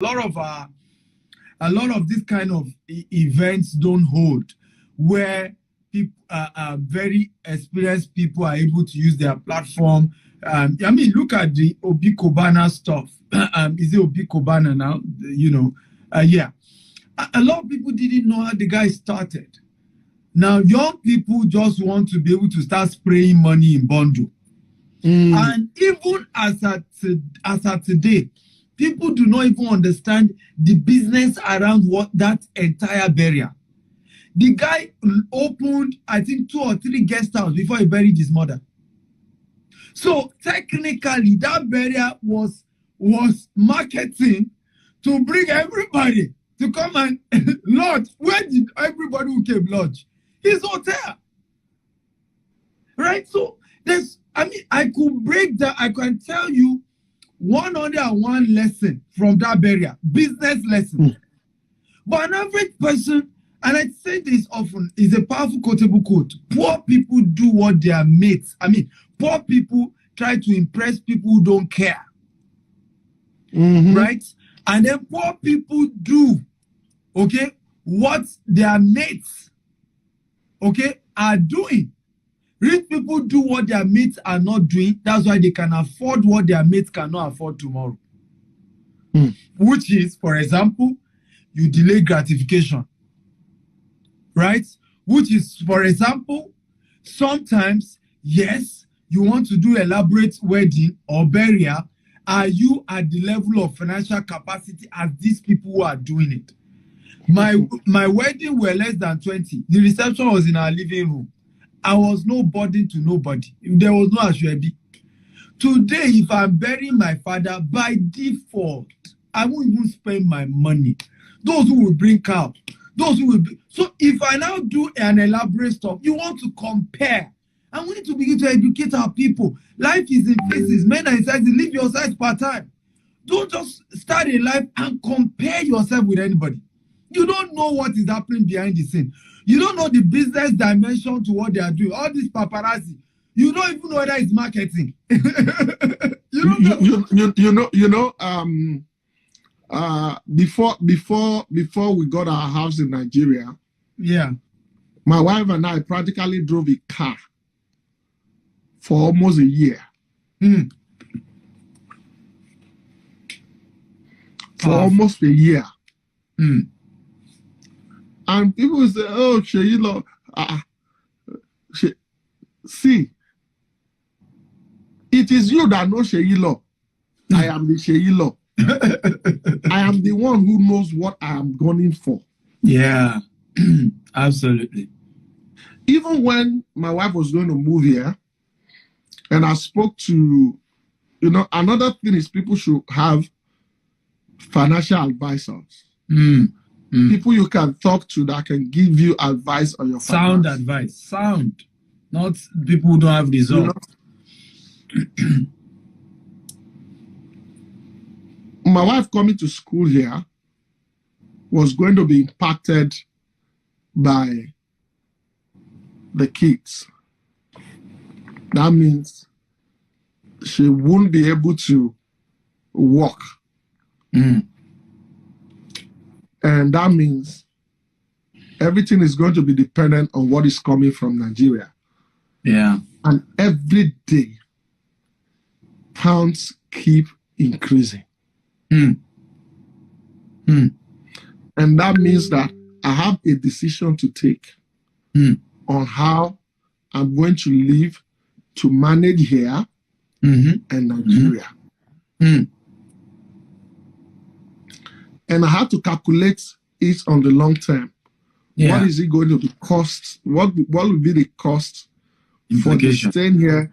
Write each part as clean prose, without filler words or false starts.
lot of this kind of events don't hold where people, very experienced people are able to use their platform. I mean, look at the Obi Kobana stuff. Is it Obi Kobana now? Yeah. A lot of people didn't know how the guy started. Now, young people just want to be able to start spraying money in bundle. And even as at today, people do not even understand the business around what that entire burial. The guy opened, I think, 2 or 3 guest houses before he buried his mother. So technically, that burial was marketing to bring everybody to come and lodge. Where did everybody who came lodge? His hotel. Right? So I could break that. I can tell you 101 lesson from that burial, business lesson. But an average person, and I say this often, is a powerful quotable quote. Poor people do what their mates. Poor people try to impress people who don't care. Right? And then poor people do, okay, what their mates, okay, are doing. Rich people do what their mates are not doing. That's why they can afford what their mates cannot afford tomorrow. Which is, for example, you delay gratification. Right? Which is, for example, sometimes, yes, you want to do elaborate wedding or burial. Are you at the level of financial capacity as these people who are doing it? My wedding were less than 20. The reception was in our living room. I was no burden to nobody. There was no Ashwebi. Today, if I'm burying my father, by default, I won't even spend my money. Those who will bring cow, those who will be. So if I now do an elaborate stuff, you want to compare. And we need to begin to educate our people. Life is in phases. Men are in sizes. Live your size part-time. Don't just start a life and compare yourself with anybody. You don't know what is happening behind the scene. You don't know the business dimension to what they are doing. All this paparazzi. You don't even know whether it's marketing. Before we got our house in Nigeria, yeah, my wife and I practically drove a car for almost a year. For almost a year. And people say, oh, Sheyilo, see, it is you that know Sheyilo. I am the Sheyilo. I am the one who knows what I am gunning for. Yeah, absolutely. Even when my wife was going to move here, and I spoke to, another thing is people should have financial advisors. People you can talk to that can give you advice on your sound finance. Advice. Sound. Not people who don't have results. My wife coming to school here was going to be impacted by the kids. That means she won't be able to walk. And that means everything is going to be dependent on what is coming from Nigeria. Yeah. And every day, pounds keep increasing. And that means that I have a decision to take on how I'm going to live to manage here and Nigeria. And I have to calculate it on the long term. Yeah. What is it going to be cost? What will be the cost for staying here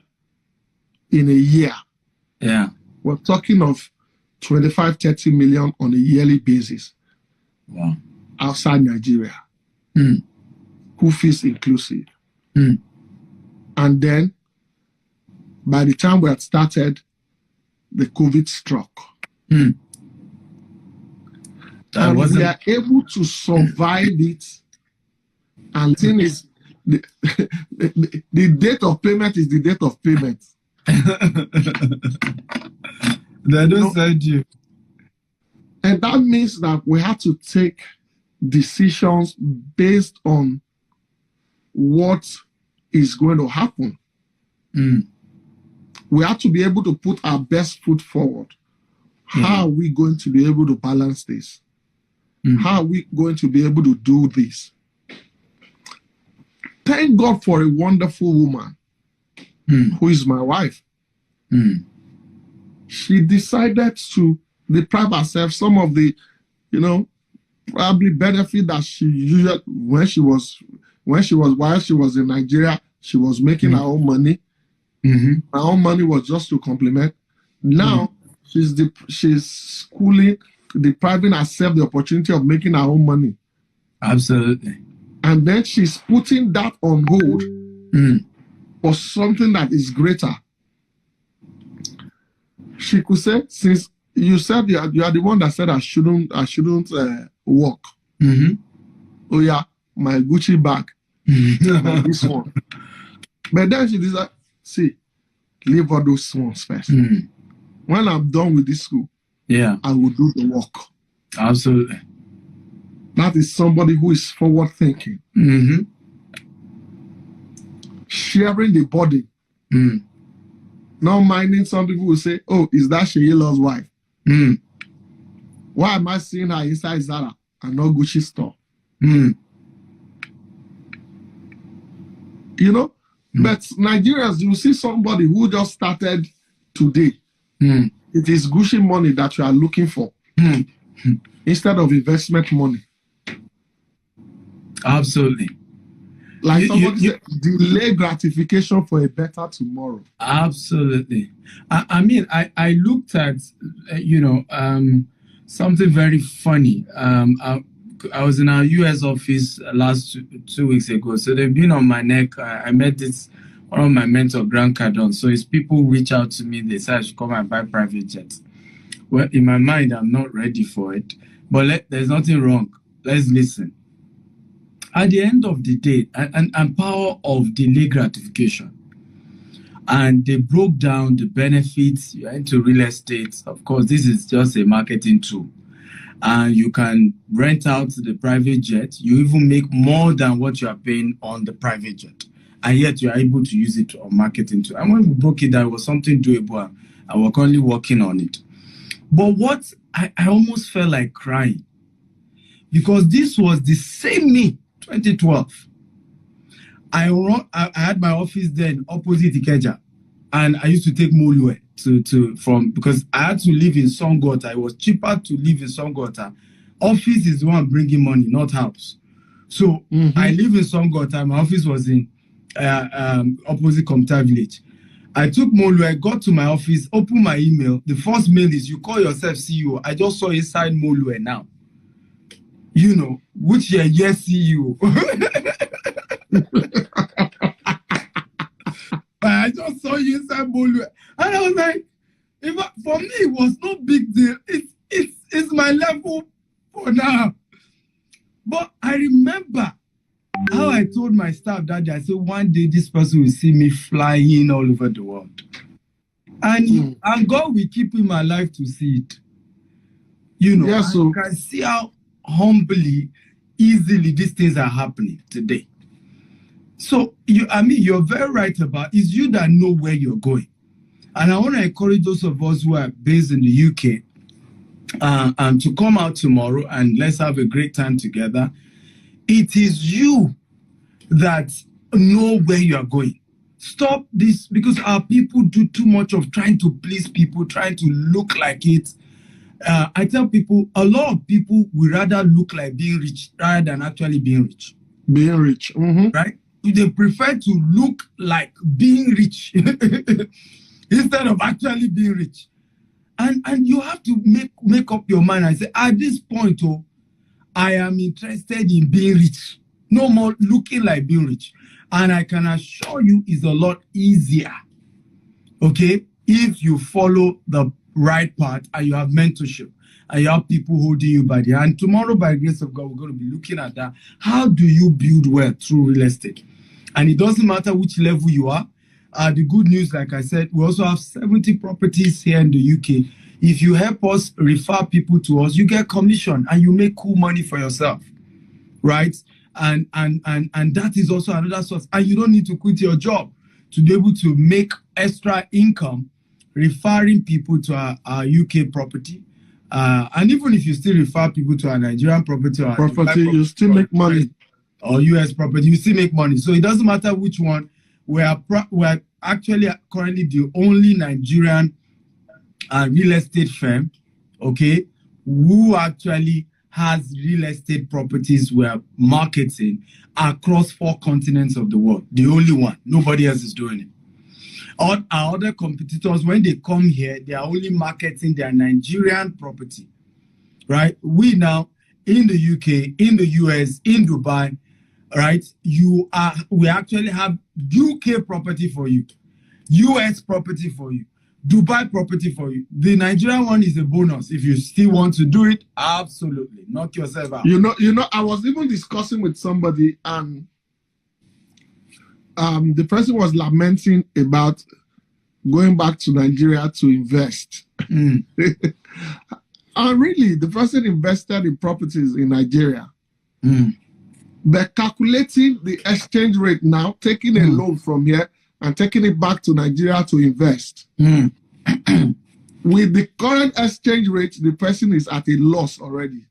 in a year? Yeah. We're talking of 25, 30 million on a yearly basis. Wow. Outside Nigeria. School fees inclusive. And then, by the time we had started, the COVID struck. And we are able to survive it. And the thing is, the date of payment is the date of payment. They don't send you. And that means that we have to take decisions based on what is going to happen. We have to be able to put our best foot forward. How are we going to be able to balance this? How are we going to be able to do this? Thank God for a wonderful woman who is my wife. She decided to deprive herself some of the, probably benefit that she usually while she was in Nigeria, she was making her own money. Her own money was just to complement. Now she's schooling, depriving herself the opportunity of making her own money. Absolutely. And then she's putting that on hold for something that is greater. She could say, since you said you are the one that said I shouldn't work. Oh yeah, my Gucci bag, this one. But then she decided, see, leave all those ones first. When I'm done with this school, I will do the work. Absolutely. That is somebody who is forward thinking. Sharing the body. Not minding some people will say, oh, is that Sheila's wife? Why am I seeing her inside Zara and not Gucci store? But Nigerians, you see somebody who just started today. It is Gucci money that you are looking for instead of investment money. Absolutely. Like somebody said, delay gratification for a better tomorrow. Absolutely. I mean, I looked at, something very funny. I was in our US office last 2 weeks ago. So they've been on my neck. I met one of my mentor, Grant Cardone. So his people reach out to me. They say I should come and buy private jets. Well, in my mind, I'm not ready for it. But there's nothing wrong. Let's listen. At the end of the day, and power of delayed gratification. And they broke down the benefits. You're into real estate. Of course, this is just a marketing tool. And you can rent out the private jet. You even make more than what you are paying on the private jet. And yet you are able to use it on marketing tool. And when we broke it down, it was something doable. And we're currently working on it. But what I almost felt like crying. Because this was the same me, 2012. I had my office then opposite Ikeja, and I used to take Molue because I had to live in Songota. It was cheaper to live in Songota. Office is the one bringing money, not house. So I live in Songota. My office was in opposite Computer Village. I took Molue, got to my office, opened my email. The first mail is, you call yourself CEO. I just saw inside Molue now. Which yes CEO. I just saw you inside Molue. And I was like, for me, it was no big deal. It's my level for now. But I remember how I told my staff that day, I said, one day this person will see me flying all over the world. And God will keep him alive to see it. I can see how humbly, easily these things are happening today. So, you're very right about it's you that know where you're going. And I want to encourage those of us who are based in the UK to come out tomorrow and let's have a great time together. It is you that know where you are going. Stop this, because our people do too much of trying to please people, trying to look like it. I tell people, a lot of people would rather look like being rich rather than actually being rich. Being rich. Right? They prefer to look like being rich instead of actually being rich. And you have to make up your mind and say, at this point, I am interested in being rich. No more looking like being rich. And I can assure you it's a lot easier, okay, if you follow the right path and you have mentorship and you have people holding you by the hand. Tomorrow, by the grace of God, we're going to be looking at that. How do you build wealth through real estate? And it doesn't matter which level you are. The good news, like I said, we also have 70 properties here in the UK. If you help us refer people to us, you get commission and you make cool money for yourself, right? And that is also another source. And you don't need to quit your job to be able to make extra income referring people to our UK property. And even if you still refer people to our Nigerian property or property, you still make money. Or US property, you still make money. So it doesn't matter which one. We are actually currently the only Nigerian real estate firm, okay, who actually has real estate properties we're marketing across 4 continents of the world. The only one. Nobody else is doing it. All our other competitors, when they come here, they are only marketing their Nigerian property, right? We now, in the UK, in the US, in Dubai, right? We actually have UK property for you, US property for you, Dubai property for you. The Nigerian one is a bonus. If you still want to do it, absolutely. Knock yourself out. You know, I was even discussing with somebody, and the person was lamenting about going back to Nigeria to invest. And really, the person invested in properties in Nigeria. But calculating the exchange rate now, taking a loan from here and taking it back to Nigeria to invest. With the current exchange rate, the person is at a loss already.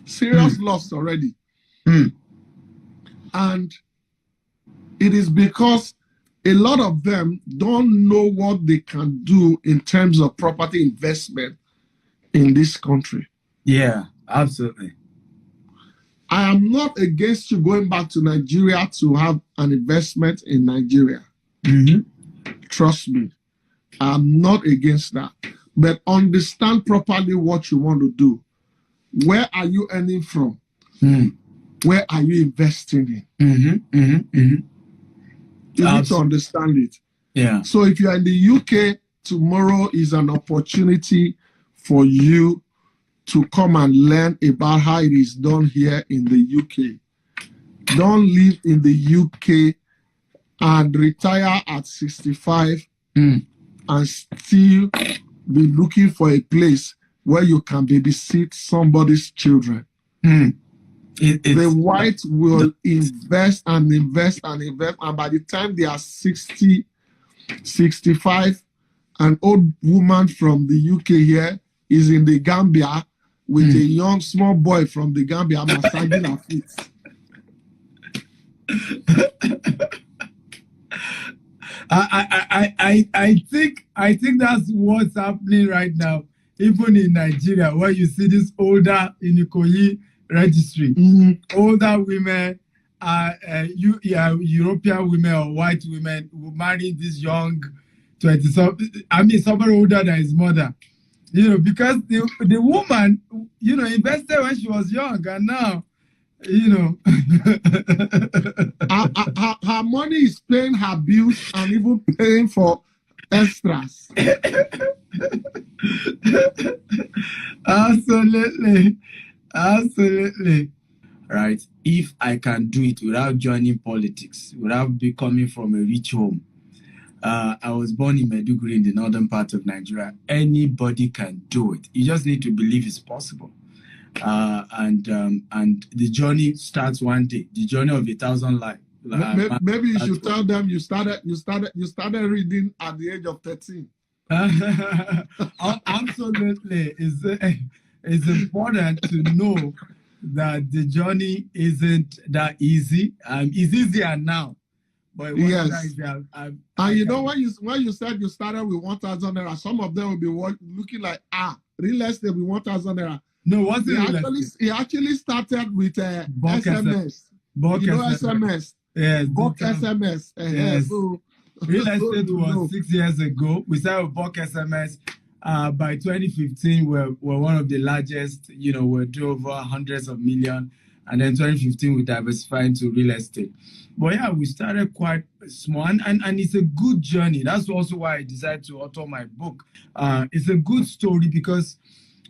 Serious loss already. And it is because a lot of them don't know what they can do in terms of property investment in this country. Yeah, absolutely. I am not against you going back to Nigeria to have an investment in Nigeria. Trust me, I'm not against that. But understand properly what you want to do. Where are you earning from? Where are you investing in? You need to understand it. Yeah. So if you are in the UK, tomorrow is an opportunity for you to come and learn about how it is done here in the UK. Don't live in the UK and retire at 65 and still be looking for a place where you can babysit somebody's children. The white will invest and invest and invest, and by the time they are 60, 65, an old woman from the UK here is in the Gambia with a young small boy from the Gambia massaging her feet. I think that's what's happening right now, even in Nigeria, where you see this older in Ikoyi registry, older women, European women or white women who marry this young 20-something. I mean, somebody older than his mother. You know, because the woman, you know, invested when she was young, and now, you know, her money is paying her bills and even paying for extras. Absolutely. Right. If I can do it without joining politics, without becoming from a rich home. I was born in Maiduguri in the northern part of Nigeria. Anybody can do it. You just need to believe it's possible. And the journey starts one day. The journey of 1,000 lives. Maybe you should tell them you started reading at the age of 13. Absolutely. It's important to know that the journey isn't that easy. It's easier now. But yes. And you know, when you said you started with 1,000 naira, some of them will be looking like, real estate with 1,000 naira. No, what's it? He actually started with SMS. SMS. Yes. Bulk SMS. Yes. So, real estate was 6 years ago. We started with bulk SMS. By 2015, we're one of the largest. You know, we're over hundreds of millions. And then 2015, we diversified into real estate. But yeah, we started quite small, and it's a good journey. That's also why I decided to author my book. It's a good story because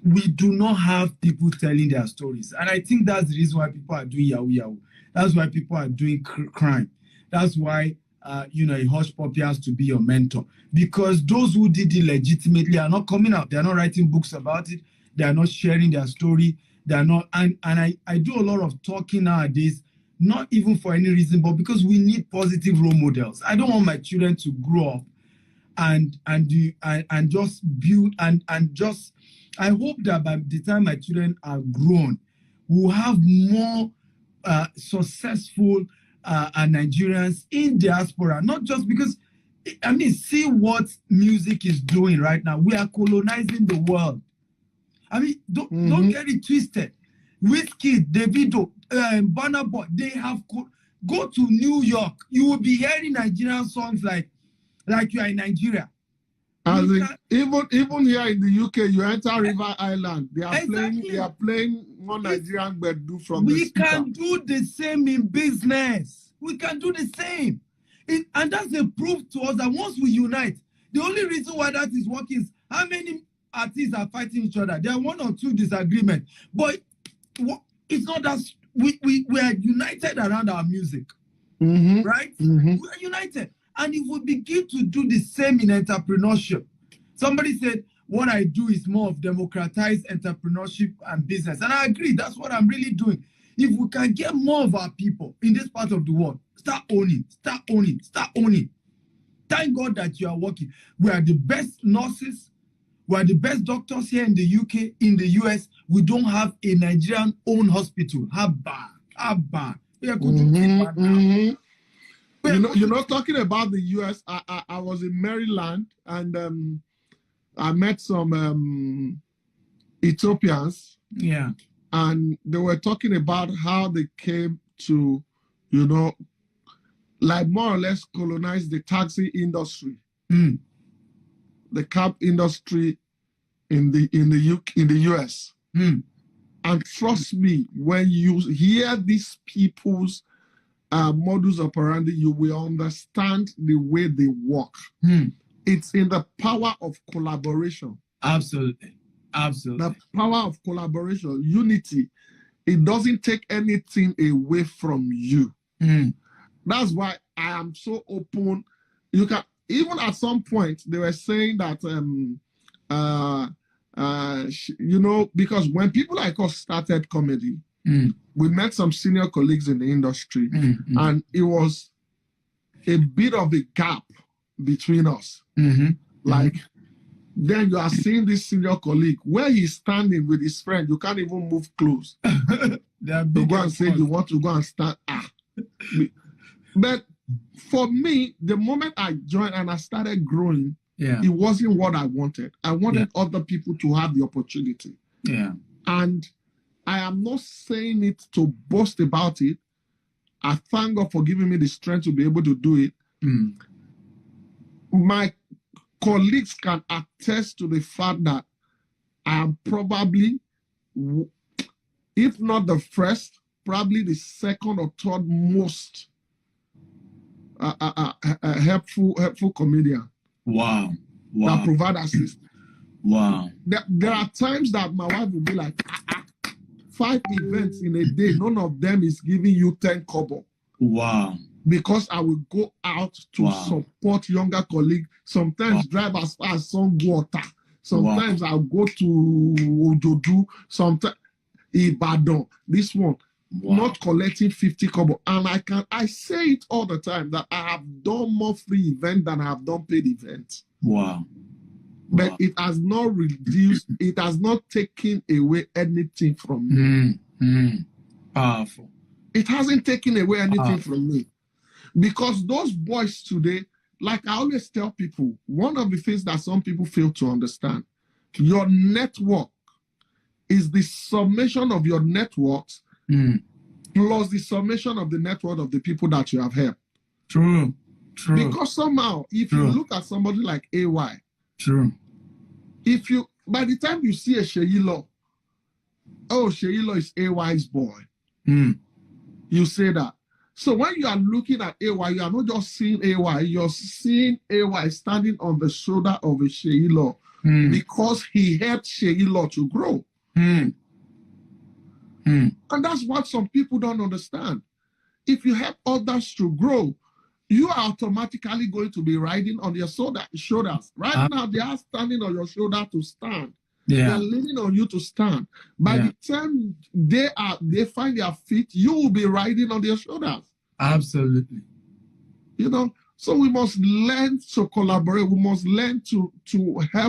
we do not have people telling their stories. And I think that's the reason why people are doing Yahoo Yahoo. That's why people are doing crime. That's why a hush puppy has to be your mentor, because those who did it legitimately are not coming out. They are not writing books about it. They are not sharing their story. They are not, and I do a lot of talking nowadays, not even for any reason, but because we need positive role models. I don't want my children to grow up and just build and just. I hope that by the time my children are grown, we'll have more successful Nigerians in diaspora. Not just because, I mean, see what music is doing right now. We are colonizing the world. I mean, don't get it twisted. Wizkid, Davido, Burna Boy, they have go to New York. You will be hearing Nigerian songs like you are in Nigeria. Even here in the UK, you enter River Island. They are playing one Nigerian Bedu from the speaker. We can do the same in business. We can do the same. And that's a proof to us that once we unite, the only reason why that is working is how many artists are fighting each other. There are one or two disagreements, but it's not that we are united around our music, right? We are united. And if we begin to do the same in entrepreneurship, somebody said, what I do is more of democratized entrepreneurship and business. And I agree, that's what I'm really doing. If we can get more of our people in this part of the world, start owning. Thank God that you are working. We are the best nurses. We are the best doctors here in the UK, in the US. We don't have a Nigerian-owned hospital. How bad. We are going to keep bad now. You know, talking about the US, I was in Maryland and I met some Ethiopians. Yeah. And they were talking about how they came to, like more or less colonize the taxi industry, the cab industry in the US. And trust me, when you hear these people's modus operandi, you will understand the way they work. It's in the power of collaboration. Absolutely. The power of collaboration, unity. It doesn't take anything away from you. That's why I am so open. You can, even at some point, they were saying that, because when people like us started comedy, we met some senior colleagues in the industry, and it was a bit of a gap between us. Like, then you are seeing this senior colleague where he's standing with his friend. You can't even move close. To go and say you want to go and stand. But for me, the moment I joined and I started growing, it wasn't what I wanted. I wanted other people to have the opportunity. And I am not saying it to boast about it. I thank God for giving me the strength to be able to do it. My colleagues can attest to the fact that I am probably, if not the first, probably the second or third most helpful comedian. Wow. That provide assist. Wow. There are times that my wife will be like, 5 events in a day, none of them is giving you 10 kobo. Wow. Because I will go out to support younger colleagues. Sometimes drive as far as Songwater. Sometimes I'll go to Ojodu. Sometimes Ibadan. This one, not collecting 50 kobo. And I say it all the time that I have done more free events than I have done paid events. Wow. But it has not reduced, it has not taken away anything from me. Powerful. It hasn't taken away anything from me. Because those boys today, like I always tell people, one of the things that some people fail to understand, your network is the summation of your networks plus the summation of the network of the people that you have helped. True. Because somehow, if you look at somebody like AY, by the time you see a Sheilo, Sheilo is AY's boy. You say that. So when you are looking at AY, you are not just seeing AY, you're seeing AY standing on the shoulder of a Sheilo because he helped Sheilo to grow. And that's what some people don't understand. If you help others to grow, you are automatically going to be riding on their shoulders. Right now, they are standing on your shoulder to stand. They are leaning on you to stand. By the time they find their feet, you will be riding on their shoulders. Absolutely. You know, so we must learn to collaborate. We must learn to help